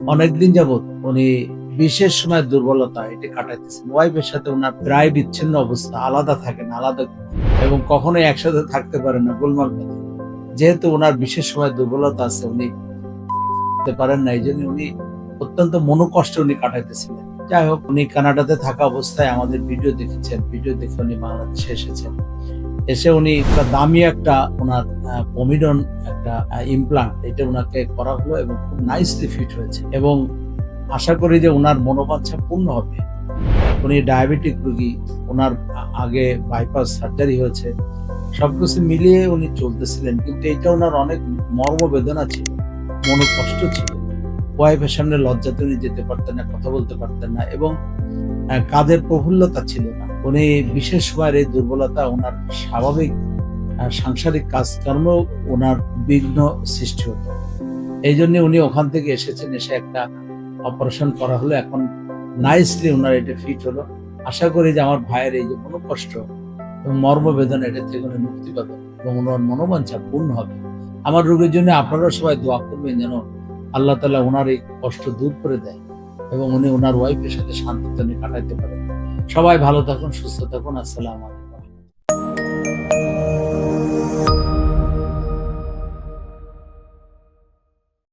অনেকদিন যাবৎ উনি বিশেষ সময় দুর্বলতা এটি কাটাইতেছেন। ওয়াইফের সাথে উনার প্রায় বিচ্ছিন্ন অবস্থা, আলাদা থাকেন, আলাদা এবং কখনোই একসাথে থাকতে পারেন না, গোলমাল বাঁধে। যেহেতু উনার বিশেষ সময় দুর্বলতা আছে, উনি করতে পারেন না। এইজন্য উনি অত্যন্ত মনোকষ্টে উনি কাটাইতেছিলেন। যাই হোক, উনি কানাডাতে থাকা অবস্থায় আমাদের ভিডিও দেখেছেন। ভিডিও দেখে উনি বাংলাদেশে এসেছেন। এসে উনি একটা দামি একটা উনার পমিডন একটা ইমপ্লান্ট এটা উনাকে করা হলো এবং খুব নাইসলি ফিট হয়েছে এবং আশা করি যে উনার মনোবাঞ্ছা পূর্ণ হবে। উনি ডায়াবেটিক রোগী, উনার আগে বাইপাস সার্জারি হয়েছে। সবকিছু মিলিয়ে উনি চলতেছিলেন, কিন্তু এটা উনার অনেক মর্মবেদনা ছিল, মনোকষ্ট ছিল। ওয়াইফের সামনে লজ্জাতে উনি যেতে পারতেন না, কথা বলতে পারতেন না এবং কাজের প্রফুল্লতা ছিল না। উনি বিশেষ সময়ের এই দুর্বলতা উনার স্বাভাবিক সাংসারিক কাজকর্ম উনার বিঘ্ন সৃষ্টি হতো। এই জন্য উনি ওখান থেকে এসেছেন, এসে একটা অপারেশন করা হলো। এখন নাইসলি উনার এটা ফিট হলো। আশা করি যে আমার ভাইয়ের এই যে মনোকষ্ট এবং মর্মবেদনা এটা থেকে উনি মুক্তি পাবেন এবং ওনার মনোবাঞ্ছা পূর্ণ হবে। আমার রোগীর জন্য আপনারা সবাই দোয়া করবেন যেন আল্লাহ তাআলা ওনার এই কষ্ট দূর করে দেয় এবং উনি ওনার ওয়াইফের সাথে শান্তিতে উনি কাটাইতে পারেন। সবাই ভালো থাকুন, সুস্থ থাকুন। আসসালামু আলাইকুম।